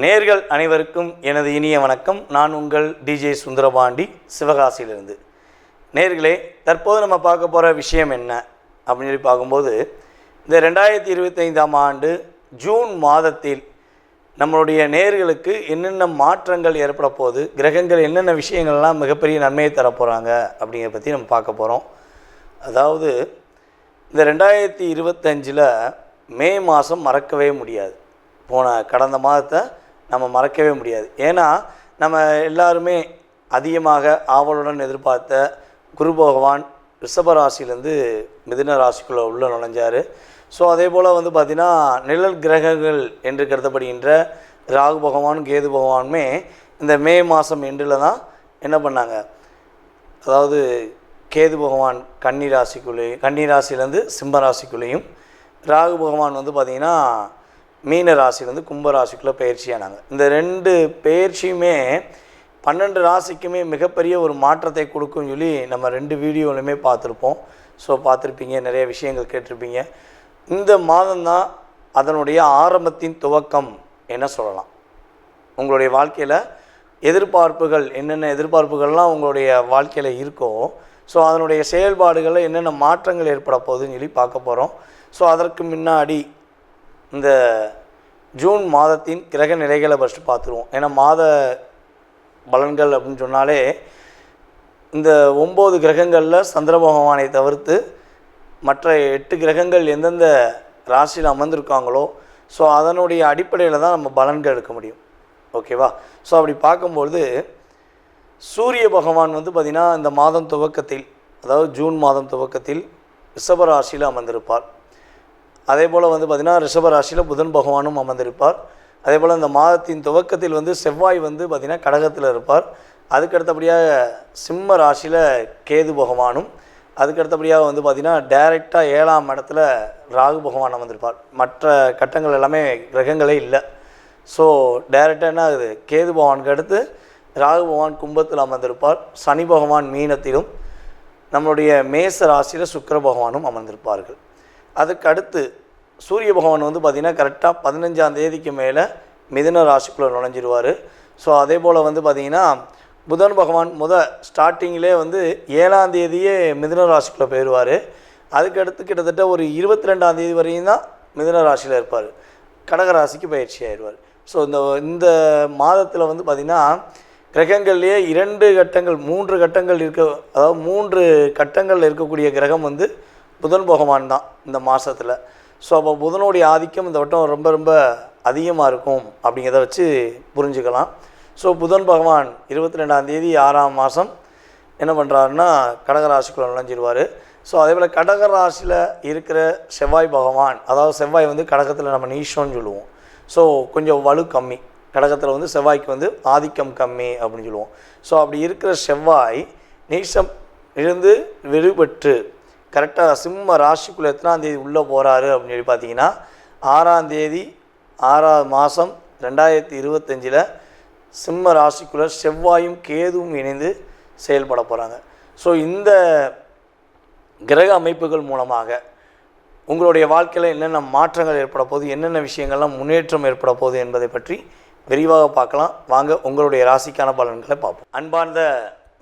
நேர்கள் அனைவருக்கும் எனது இனிய வணக்கம். நான் உங்கள் டிஜே சுந்தரபாண்டி, சிவகாசியிலிருந்து. நேர்களே, தற்போது நம்ம பார்க்க போகிற விஷயம் என்ன அப்படின்னு சொல்லி பார்க்கும்போது, இந்த 2025ஆம் ஆண்டு ஜூன் மாதத்தில் நம்மளுடைய நேர்களுக்கு என்னென்ன மாற்றங்கள் ஏற்பட போகுது, கிரகங்கள் என்னென்ன விஷயங்கள்லாம் மிகப்பெரிய நன்மையை தரப்போகிறாங்க அப்படிங்கிறத பற்றி நம்ம பார்க்க போகிறோம். அதாவது இந்த 2025 மே மாதம் மறக்கவே முடியாது. கடந்த மாதத்தை நம்ம மறக்கவே முடியாது. ஏன்னா நம்ம எல்லாருமே அதிகமாக ஆவலுடன் எதிர்பார்த்த குரு பகவான் ரிஷப ராசியிலேருந்து மிதுன ராசிக்குள்ளே உள்ள நுழைஞ்சார். ஸோ அதே போல் பார்த்திங்கன்னா நிழல் கிரகங்கள் என்று கருதப்படுகின்ற ராகு பகவானும் கேது பகவானுமே இந்த மே மாதம் எண்டில் தான் என்ன பண்ணாங்க, அதாவது கேது பகவான் கன்னி ராசியிலேருந்து சிம்ம ராசிக்குள்ளேயும், ராகு பகவான் பார்த்திங்கன்னா மீன ராசிலேருந்து கும்ப ராசிக்குள்ளே பயிற்சியானாங்க. இந்த ரெண்டு பயிற்சியுமே 12 ராசிக்குமே மிகப்பெரிய ஒரு மாற்றத்தை கொடுக்கும்னு சொல்லி நம்ம 2 வீடியோலையுமே பார்த்துருப்போம். ஸோ பார்த்துருப்பீங்க, நிறைய விஷயங்கள் கேட்டிருப்பீங்க. இந்த மாதம்தான் அதனுடைய ஆரம்பத்தின் துவக்கம் என்ன சொல்லலாம். உங்களுடைய வாழ்க்கையில் எதிர்பார்ப்புகள் என்னென்ன எதிர்பார்ப்புகள்லாம் உங்களுடைய வாழ்க்கையில் இருக்கோ, ஸோ அதனுடைய செயல்பாடுகளில் என்னென்ன மாற்றங்கள் ஏற்பட போகுதுன்னு சொல்லி பார்க்க போகிறோம். ஸோ அதற்கு முன்னாடி இந்த ஜூன் மாதத்தின் கிரக நிலைகளை ஃபஸ்ட்டு பார்த்துருவோம். ஏன்னா மாத பலன்கள் அப்படின்னு சொன்னாலே இந்த 9 கிரகங்களில் சந்திர பகவானை தவிர்த்து மற்ற 8 கிரகங்கள் எந்தெந்த ராசியில் அமர்ந்திருக்காங்களோ, ஸோ அதனுடைய அடிப்படையில் தான் நம்ம பலன்கள் எடுக்க முடியும். ஓகேவா? ஸோ அப்படி பார்க்கும்பொழுது சூரிய பகவான் பார்த்திங்கன்னா இந்த மாதம் துவக்கத்தில், அதாவது ஜூன் மாதம் துவக்கத்தில் ரிஷப ராசியில் அமர்ந்திருப்பார். அதே போல் பார்த்திங்கன்னா ரிஷப ராசியில் புதன் பகவானும் அமர்ந்திருப்பார். அதே போல் இந்த மாதத்தின் துவக்கத்தில் செவ்வாய் பார்த்திங்கன்னா கடகத்தில் இருப்பார். அதுக்கடுத்தபடியாக சிம்ம ராசியில் கேது பகவானும், அதுக்கடுத்தபடியாக பார்த்திங்கன்னா டைரெக்டாக 7ஆம் இடத்துல ராகு பகவான் அமர்ந்திருப்பார். மற்ற கட்டங்கள் எல்லாமே கிரகங்களே இல்லை. ஸோ டைரெக்டாக என்ன ஆகுது, கேது பகவானுக்கு அடுத்து ராகு பகவான் கும்பத்தில் அமர்ந்திருப்பார். சனி பகவான் மீனத்திலும், நம்மளுடைய மேச ராசியில் சுக்கிர பகவானும் அமர்ந்திருப்பார்கள். அதுக்கு அடுத்து சூரிய பகவான் பார்த்திங்கன்னா கரெக்டாக 15ஆம் தேதிக்கு மேலே மிதுன ராசிக்குள்ளே நுழைஞ்சிருவார். ஸோ அதே போல் பார்த்திங்கன்னா புதன் பகவான் ஸ்டார்டிங்கிலே 7ஆம் தேதியே மிதுன ராசிக்குள்ளே போயிடுவார். அதுக்கடுத்து கிட்டத்தட்ட ஒரு 22ஆம் தேதி வரையும் தான் மிதுன ராசியில் இருப்பார். கடகராசிக்கு பயிற்சி ஆயிடுவார். ஸோ இந்த மாதத்தில் பார்த்திங்கன்னா கிரகங்கள்லேயே 2 கட்டங்கள் 3 கட்டங்கள் அதாவது 3 கட்டங்களில் இருக்கக்கூடிய கிரகம் புதன் பகவான் தான் இந்த மாதத்தில். ஸோ அப்போ புதனுடைய ஆதிக்கம் இந்த வட்டம் ரொம்ப ரொம்ப அதிகமாக இருக்கும் அப்படிங்கிறத வச்சு புரிஞ்சுக்கலாம். ஸோ புதன் பகவான் 22ஆம் தேதி 6ஆம் மாதம் என்ன பண்ணுறாருன்னா கடகராசிக்குள்ளே நுழைஞ்சிடுவார். ஸோ அதே போல் கடகராசியில் இருக்கிற செவ்வாய் பகவான், அதாவது செவ்வாய் கடகத்தில் நம்ம நீஷோன்னு சொல்லுவோம். ஸோ கொஞ்சம் வலு கம்மி, கடகத்தில் செவ்வாய்க்கு ஆதிக்கம் கம்மி அப்படின்னு சொல்லுவோம். ஸோ அப்படி இருக்கிற செவ்வாய் நீஷம் இருந்து விடுபட்டு கரெக்டாக சிம்ம ராசிக்குள்ளே எத்தனாம் தேதி உள்ளே போகிறாரு அப்படின்னு சொல்லி பார்த்தீங்கன்னா 6ஆம் தேதி 6ஆம் மாதம் 2025 சிம்ம ராசிக்குள்ளே செவ்வாயும் கேதுவும் இணைந்து செயல்பட போகிறாங்க. ஸோ இந்த கிரக அமைப்புகள் மூலமாக உங்களுடைய வாழ்க்கையில் என்னென்ன மாற்றங்கள் ஏற்பட போகுது, என்னென்ன விஷயங்கள்லாம் முன்னேற்றம் ஏற்பட போகுது என்பதை பற்றி விரிவாக பார்க்கலாம். வாங்க உங்களுடைய ராசிக்கான பலன்களை பார்ப்போம். அன்பார்ந்த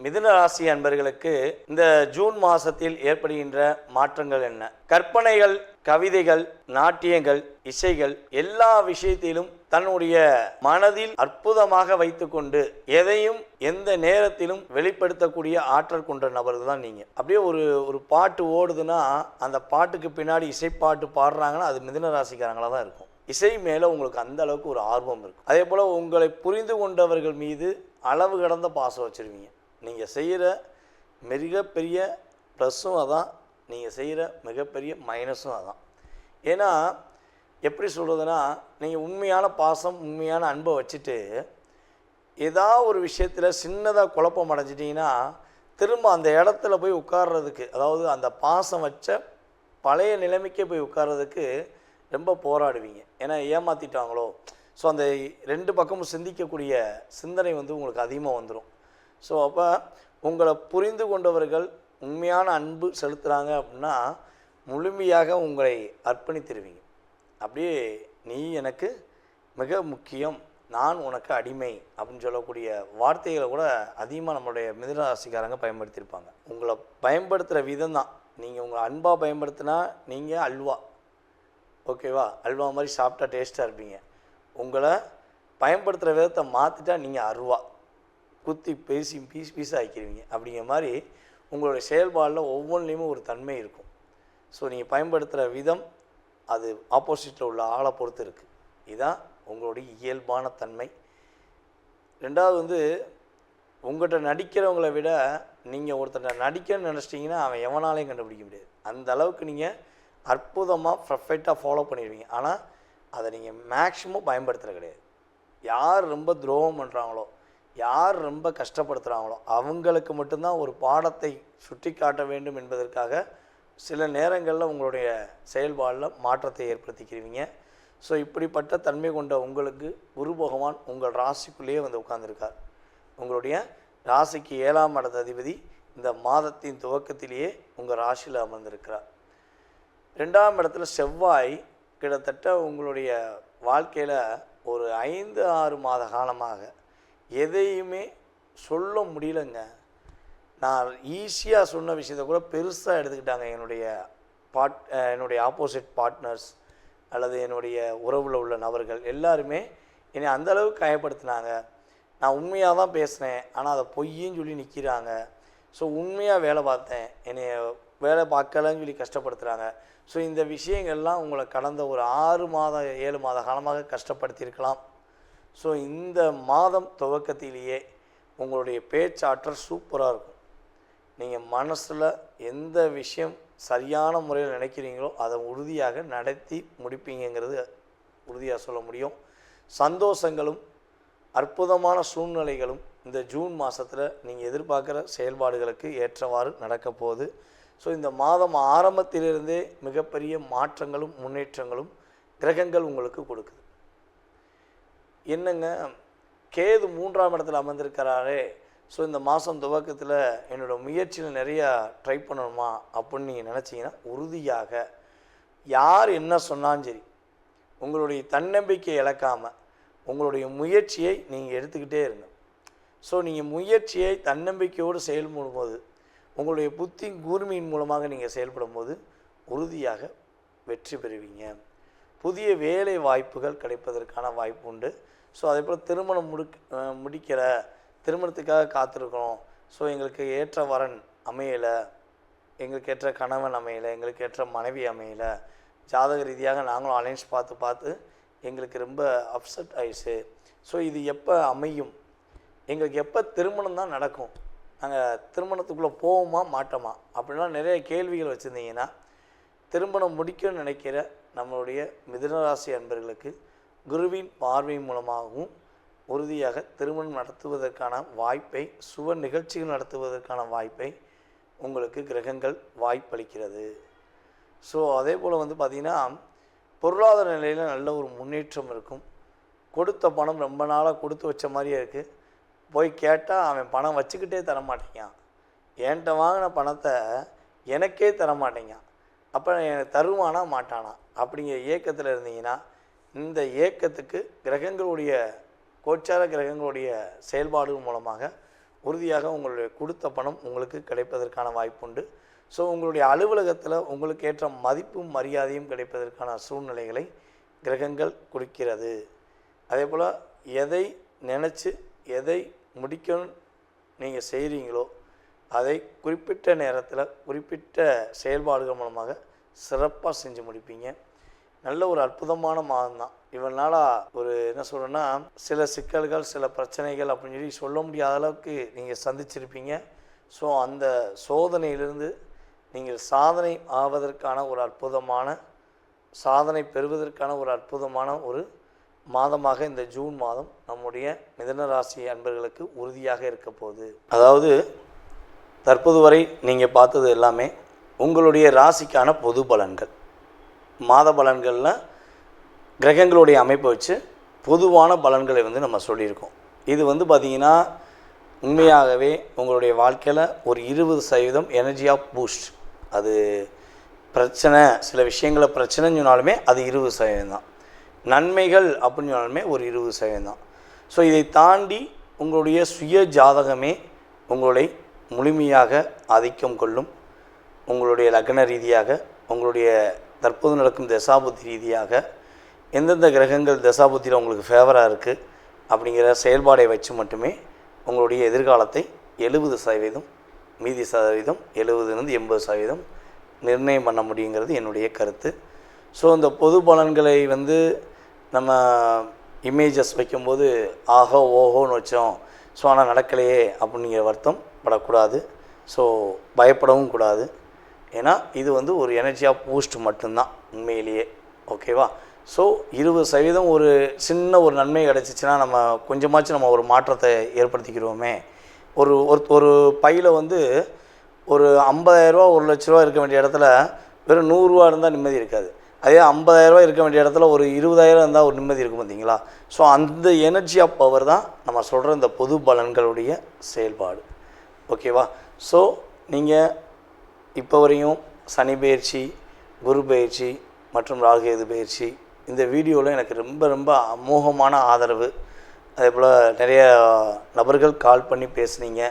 மிதுன ராசி அன்பர்களுக்கு இந்த ஜூன் மாதத்தில் ஏற்படுகின்ற மாற்றங்கள் என்ன? கற்பனைகள், கவிதைகள், நாட்டியங்கள், இசைகள் எல்லா விஷயத்திலும் தன்னுடைய மனதில் அற்புதமாக வைத்துக்கொண்டு எதையும் எந்த நேரத்திலும் வெளிப்படுத்தக்கூடிய ஆற்றல் கொண்ட நபர்கள் தான் நீங்கள். அப்படியே ஒரு பாட்டு ஓடுதுன்னா அந்த பாட்டுக்கு பின்னாடி இசைப்பாட்டு பாடுறாங்கன்னா அது மிதுன ராசிக்காரங்களாக தான் இருக்கும். இசை மேலே உங்களுக்கு அந்த அளவுக்கு ஒரு ஆர்வம் இருக்கும். அதே போல் உங்களை புரிந்து கொண்டவர்கள் மீது அளவு கடந்த பாசம் வச்சுருவீங்க. நீங்கள் செய்கிற மிகப்பெரிய ப்ளஸ்ஸும் அதான், நீங்கள் செய்கிற மிகப்பெரிய மைனஸும் அதான். ஏன்னா எப்படி சொல்கிறதுனா, நீங்கள் உண்மையான பாசம், உண்மையான அன்பை வச்சுட்டு ஏதாவது ஒரு விஷயத்தில் சின்னதாக குழப்பம் அடைஞ்சிட்டிங்கன்னா திரும்ப அந்த இடத்துல போய் உட்கார்றதுக்கு, அதாவது அந்த பாசம் வச்ச பழைய நிலைமைக்கே போய் உட்கார்றதுக்கு ரொம்ப போராடுவீங்க. ஏன்னா ஏமாற்றிட்டாங்களோ. ஸோ அந்த 2 பக்கமும் சிந்திக்கக்கூடிய சிந்தனை உங்களுக்கு அதிகமாக வந்துடும். ஸோ அப்போ உங்களை புரிந்து கொண்டவர்கள் உண்மையான அன்பு செலுத்துகிறாங்க அப்படின்னா முழுமையாக உங்களை அர்ப்பணித்திருவீங்க. அப்படியே நீ எனக்கு மிக முக்கியம் நான் உனக்கு அடிமை அப்படின்னு சொல்லக்கூடிய வார்த்தைகளை கூட அதிகமாக நம்மளுடைய மிதுன ராசிக்காரங்க பயன்படுத்தியிருப்பாங்க. உங்களை பயன்படுத்துகிற விதம் தான். நீங்கள் உங்களை அன்பாக பயன்படுத்தினா நீங்கள் அல்வா, ஓகேவா, அல்வா மாதிரி சாப்பிட்டா டேஸ்ட்டாக இருப்பீங்க. உங்களை பயன்படுத்துகிற விதத்தை மாற்றிட்டா நீங்கள் அருவா, குத்தி பேசி பீஸாக ஆக்கிடுவீங்க. அப்படிங்கிற மாதிரி உங்களுடைய செயல்பாடில் ஒவ்வொன்றிலையுமே ஒரு தன்மை இருக்கும். ஸோ நீங்கள் பயன்படுத்துகிற விதம் அது ஆப்போசிட்டில் உள்ள ஆளை பொறுத்து இருக்குது. இதுதான் உங்களுடைய இயல்பான தன்மை. ரெண்டாவது உங்கள்கிட்ட நடிக்கிறவங்கள விட நீங்கள் ஒருத்தர் நடிக்கணும்னு நினச்சிட்டிங்கன்னா அவன் எவனாலையும் கண்டுபிடிக்க முடியாது. அந்த அளவுக்கு நீங்கள் அற்புதமாக பர்ஃபெக்டாக ஃபாலோ பண்ணிடுவீங்க. ஆனால் அதை நீங்கள் மேக்ஸிமம் பயன்படுத்துகிற கிடையாது. யார் ரொம்ப துரோகம் பண்ணுறாங்களோ, யார் ரொம்ப கஷ்டப்படுத்துகிறாங்களோ அவங்களுக்கு மட்டும்தான் ஒரு பாடத்தை சுட்டி காட்ட வேண்டும் என்பதற்காக சில நேரங்களில் உங்களுடைய செயல்பாடில் மாற்றத்தை ஏற்படுத்திக்கிறீங்க. ஸோ இப்படிப்பட்ட தன்மை கொண்ட உங்களுக்கு குரு பகவான் உங்கள் ராசிக்குள்ளேயே வந்து உட்கார்ந்துருக்கார். உங்களுடைய ராசிக்கு 7ஆம் இடத்த அதிபதி இந்த மாதத்தின் துவக்கத்திலேயே உங்கள் ராசியில் அமர்ந்திருக்கிறார். 2ஆம் இடத்துல செவ்வாய் கிட்டத்தட்ட உங்களுடைய வாழ்க்கையில் ஒரு 5-6 மாத காலமாக எதையுமே சொல்ல முடியலைங்க. நான் ஈஸியாக சொன்ன விஷயத்தை கூட பெருசாக எடுத்துக்கிட்டாங்க என்னுடைய ஆப்போசிட் பார்ட்னர்ஸ் அல்லது என்னுடைய உறவில் உள்ள நபர்கள் எல்லாருமே என்னை அந்தளவுக்கு காயப்படுத்தினாங்க. நான் உண்மையாக தான் பேசினேன், ஆனால் அதை பொய்ன்னு சொல்லி நிற்கிறாங்க. ஸோ உண்மையாக வேலை பார்த்தேன், என்னை வேலை பார்க்கலன்னு சொல்லி கஷ்டப்படுத்துகிறாங்க. ஸோ இந்த விஷயங்கள்லாம் உங்களை கடந்த ஒரு 6 மாத 7 மாத காலமாக கஷ்டப்படுத்தியிருக்கலாம். ஸோ இந்த மாதம் துவக்கத்திலேயே உங்களுடைய பேச்சாற்றல் சூப்பராக இருக்கும். நீங்கள் மனசில் எந்த விஷயம் சரியான முறையில் நினைக்கிறீங்களோ அதை உறுதியாக நடத்தி முடிப்பீங்கிறது உறுதியாக சொல்ல முடியும். சந்தோஷங்களும் அற்புதமான சூழ்நிலைகளும் இந்த ஜூன் மாதத்தில் நீங்கள் எதிர்பார்க்குற செயல்பாடுகளுக்கு ஏற்றவாறு நடக்க போகுது. ஸோ இந்த மாதம் ஆரம்பத்திலிருந்தே மிகப்பெரிய மாற்றங்களும் முன்னேற்றங்களும் கிரகங்கள் உங்களுக்கு கொடுக்குது. என்னங்க, கேது 3ஆம் இடத்துல அமர்ந்திருக்கிறாரே, ஸோ இந்த மாதம் துவக்கத்தில் என்னோடய முயற்சியில் நிறையா ட்ரை பண்ணணுமா அப்படின்னு நீங்கள் நினச்சிங்கன்னா உறுதியாக யார் என்ன சொன்னாலும் சரி உங்களுடைய தன்னம்பிக்கையை இழக்காமல் உங்களுடைய முயற்சியை நீங்கள் எடுத்துக்கிட்டே இருங்க. ஸோ நீங்கள் முயற்சியை தன்னம்பிக்கையோடு செயல்படும் போது உங்களுடைய புத்தி கூர்மையின் மூலமாக நீங்கள் செயல்படும் போது உறுதியாக வெற்றி பெறுவீங்க. புதிய வேலை வாய்ப்புகள் கிடைப்பதற்கான வாய்ப்பு உண்டு. ஸோ அதே போல் திருமணம் முடிக்கிற திருமணத்துக்காக காத்திருக்கிறோம், ஸோ எங்களுக்கு ஏற்ற வரன் அமையலை, எங்களுக்கு ஏற்ற கணவன் அமையலை, எங்களுக்கு ஏற்ற மனைவி அமையலை, ஜாதக ரீதியாக நாங்களும் அலைன்ஸ் பார்த்து எங்களுக்கு ரொம்ப அப்செட் ஆயிடுச்சு. ஸோ இது எப்போ அமையும், எங்களுக்கு எப்போ திருமணம் தான் நடக்கும், நாங்கள் திருமணத்துக்குள்ளே போவோமா மாட்டோமா அப்படின்லாம் நிறைய கேள்விகள் வச்சுருந்தீங்கன்னா திருமணம் முடிக்கணும்னு நினைக்கிற நம்மளுடைய மிதுனராசி அன்பர்களுக்கு குருவின் பார்வை மூலமாகவும் உறுதியாக திருமணம் நடத்துவதற்கான வாய்ப்பை, சுப நிகழ்ச்சிகள் நடத்துவதற்கான வாய்ப்பை உங்களுக்கு கிரகங்கள் வாய்ப்பளிக்கிறது. ஸோ அதே போல் பார்த்திங்கன்னா பொருளாதார நிலையில் நல்ல ஒரு முன்னேற்றம் இருக்கும். கொடுத்த பணம் ரொம்ப நாளாக கொடுத்து வச்ச மாதிரியே இருக்குது. போய் கேட்டால் அவன் பணம் வச்சுக்கிட்டே தரமாட்டேங்கான், என்கிட்ட வாங்கின பணத்தை எனக்கே தரமாட்டேங்கான், அப்போ எனக்கு தருவானா மாட்டானா அப்படிங்கிற ஏக்கத்தில் இருந்தீங்கன்னா இந்த ஏக்கத்துக்கு கிரகங்களுடைய கோச்சார கிரகங்களுடைய செயல்பாடுகள் மூலமாக உறுதியாக உங்களுடைய கொடுத்த பணம் உங்களுக்கு கிடைப்பதற்கான வாய்ப்புண்டு. ஸோ உங்களுடைய அலுவலகத்தில் உங்களுக்கு ஏற்ற மதிப்பும் மரியாதையும் கிடைப்பதற்கான சூழ்நிலைகளை கிரகங்கள் கொடுக்கிறது. அதே போல் எதை நினச்சி எதை முடிக்கணும் நீங்கள் செய்கிறீங்களோ அதை குறிப்பிட்ட நேரத்தில் குறிப்பிட்ட செயல்பாடுகள் மூலமாக சிறப்பாக செஞ்சு முடிப்பீங்க. நல்ல ஒரு அற்புதமான மாதம் தான். இவ்வளோ நாளாக ஒரு என்ன சொல்கிறேன்னா சில சிக்கல்கள் சில பிரச்சனைகள் அப்படின்னு சொல்லி சொல்ல முடியாத அளவுக்கு நீங்கள் சந்திச்சிருப்பீங்க. ஸோ அந்த சோதனையிலிருந்து நீங்கள் சாதனை ஆவதற்கான ஒரு அற்புதமான சாதனை பெறுவதற்கான ஒரு அற்புதமான ஒரு மாதமாக இந்த ஜூன் மாதம் நம்முடைய மிதுன ராசி அன்பர்களுக்கு உறுதியாக இருக்க போகுது. அதாவது தற்போது வரை நீங்கள் பார்த்தது எல்லாமே உங்களுடைய ராசிக்கான பொது பலன்கள். மாத பலன்களில் கிரகங்களுடைய அமைப்பை வச்சு பொதுவான பலன்களை நம்ம சொல்லியிருக்கோம். இது பார்த்திங்கன்னா உண்மையாகவே உங்களுடைய வாழ்க்கையில் ஒரு 20% எனர்ஜி ஆஃப் பூஸ்ட். அது பிரச்சனை, சில விஷயங்களை பிரச்சனைன்னு சொன்னாலுமே அது 20% தான். நன்மைகள் அப்படின்னு சொன்னாலுமே ஒரு 20% தான். ஸோ இதை தாண்டி உங்களுடைய சுய ஜாதகமே உங்களை முழுமையாக ஆதிக்கம் கொள்ளும். உங்களுடைய லக்ன ரீதியாக, உங்களுடைய தற்போது நடக்கும் தசாபுத்தி ரீதியாக எந்தெந்த கிரகங்கள் தசாபுத்தியில் உங்களுக்கு ஃபேவராக இருக்குது அப்படிங்கிற செயல்பாடை வச்சு மட்டுமே உங்களுடைய எதிர்காலத்தை 70%, மீதி சதவீதம் 70-80% நிர்ணயம் பண்ண முடியுங்கிறது என்னுடைய கருத்து. ஸோ இந்த பொது பலன்களை நம்ம இமேஜஸ் வைக்கும்போது ஆஹோ ஓஹோன்னு வச்சோம், ஸோ ஆனால் நடக்கலையே அப்படிங்கிற வருத்தம் படக்கூடாது. ஸோ பயப்படவும் கூடாது. ஏன்னா இது ஒரு எனர்ஜி ஆஃப் பூஸ்ட் மட்டும்தான் உண்மையிலேயே. ஓகேவா? ஸோ 20% ஒரு சின்ன ஒரு நன்மை கிடச்சிச்சின்னா நம்ம கொஞ்சமாச்சும் நம்ம ஒரு மாற்றத்தை ஏற்படுத்திக்கிறோமே. ஒரு ஒரு பையில் ஒரு 50,000 1 லட்ச ரூபா இருக்க வேண்டிய இடத்துல வெறும் 100 ரூபா இருந்தால் நிம்மதி இருக்காது. அதே 50,000 இருக்க வேண்டிய இடத்துல ஒரு 20,000 இருந்தால் ஒரு நிம்மதி இருக்கும், பார்த்தீங்களா? ஸோ அந்த எனர்ஜி ஆஃப் பவர் தான் நம்ம சொல்கிற இந்த பொது பலன்களுடைய செயல்பாடு. ஓகேவா? ஸோ நீங்கள் இப்போ வரையும் சனி பயிற்சி, குரு பயிற்சி மற்றும் ராகுகேது பயிற்சி இந்த வீடியோவில் எனக்கு ரொம்ப ரொம்ப அமோகமான ஆதரவு. அதே போல் நிறைய நபர்கள் கால் பண்ணி பேசுனீங்க,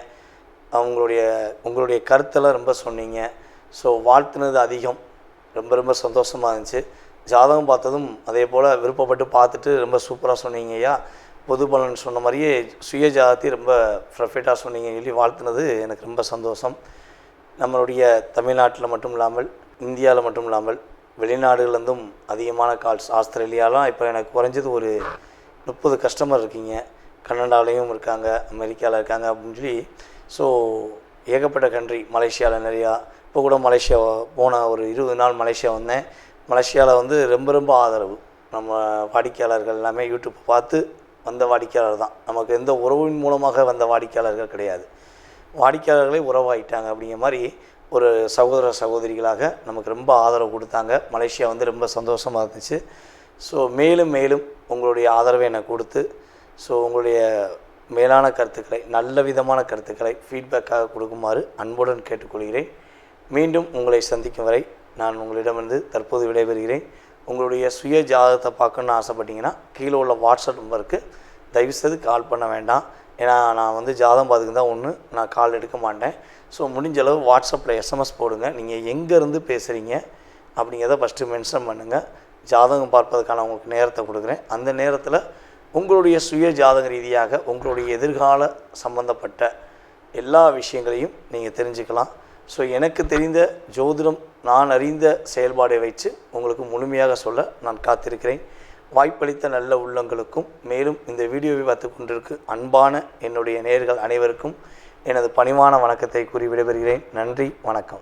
உங்களுடைய கருத்தெல்லாம் ரொம்ப சொன்னீங்க. ஸோ வாழ்த்துனது அதிகம், ரொம்ப ரொம்ப சந்தோஷமாக இருந்துச்சு. ஜாதகம் பார்த்ததும் அதே போல் விருப்பப்பட்டு பார்த்துட்டு ரொம்ப சூப்பராக சொன்னீங்க ஐயா. பொது பலன் சொன்ன மாதிரியே சுய ஜாதகத்தை ரொம்ப பர்ஃபெக்டாக சொன்னீங்கன்னு சொல்லி வாழ்த்துனது எனக்கு ரொம்ப சந்தோஷம். நம்மளுடைய தமிழ்நாட்டில் மட்டும் இல்லாமல், இந்தியாவில் மட்டும் இல்லாமல், வெளிநாடுகள்லேருந்தும் அதிகமான கால்ஸ். ஆஸ்திரேலியாலாம் இப்போ எனக்கு குறைஞ்சது ஒரு 30 கஸ்டமர் இருக்கீங்க. கனடாலையும் இருக்காங்க, அமெரிக்காவில் இருக்காங்க அப்படின்னு சொல்லி. ஸோ ஏகப்பட்ட கண்ட்ரி, மலேசியாவில் நிறையா. இப்போ கூட மலேசியா போன ஒரு 20 நாள் மலேசியா வந்தேன். மலேசியாவில் ரொம்ப ரொம்ப ஆதரவு. நம்ம வாடிக்கையாளர்கள் எல்லாமே யூடியூப் பார்த்து வந்த வாடிக்கையாளர் தான். நமக்கு எந்த உறவின் மூலமாக வந்த வாடிக்கையாளர்கள் கிடையாது. வாடிக்கையாளர்களே உறவாயிட்டாங்க. அப்படிங்கிற மாதிரி ஒரு சகோதர சகோதரிகளாக நமக்கு ரொம்ப ஆதரவு கொடுத்தாங்க. மலேசியா ரொம்ப சந்தோஷமாக இருந்துச்சு. ஸோ மேலும் மேலும் உங்களுடைய ஆதரவை எனக்கு கொடுத்து, ஸோ உங்களுடைய மேலான கருத்துக்களை, நல்ல விதமான கருத்துக்களை ஃபீட்பேக்காக கொடுக்குமாறு அன்புடன் கேட்டுக்கொள்கிறேன். மீண்டும் உங்களை சந்திக்கும் வரை நான் உங்களிடமிருந்து தற்போது விடைபெறுகிறேன். உங்களுடைய சுய ஜாதகத்தை பார்க்கணுன்னு ஆசைப்பட்டீங்கன்னா கீழே உள்ள வாட்ஸ்அப் நம்பருக்கு தயவுசெய்து கால் பண்ண வேண்டாம். ஏன்னா நான் ஜாதகம் பார்த்துக்கு தான் ஒன்று, நான் கால் எடுக்க மாட்டேன். ஸோ முடிஞ்ச அளவு வாட்ஸ்அப்பில் எஸ்எம்எஸ் போடுங்க. நீங்கள் எங்கேருந்து பேசுகிறீங்க அப்படிங்கிறத ஃபஸ்ட்டு மென்ஷன் பண்ணுங்கள். ஜாதகம் பார்ப்பதற்கான உங்களுக்கு நேரத்தை கொடுக்குறேன். அந்த நேரத்தில் உங்களுடைய சுய ஜாதக ரீதியாக உங்களுடைய எதிர்கால சம்பந்தப்பட்ட எல்லா விஷயங்களையும் நீங்கள் தெரிஞ்சுக்கலாம். ஸோ எனக்கு தெரிந்த ஜோதிடம், நான் அறிந்த செயல்பாடை வைத்து உங்களுக்கு முழுமையாக சொல்ல நான் காத்திருக்கிறேன். வாய்ப்பளித்த நல்ல உள்ளங்களுக்கும், மேலும் இந்த வீடியோவை பார்த்து கொண்டிருக்கு அன்பான என்னுடைய நேயர்கள் அனைவருக்கும் எனது பணிவான வணக்கத்தை கூறி விடைபெறுகிறேன். நன்றி, வணக்கம்.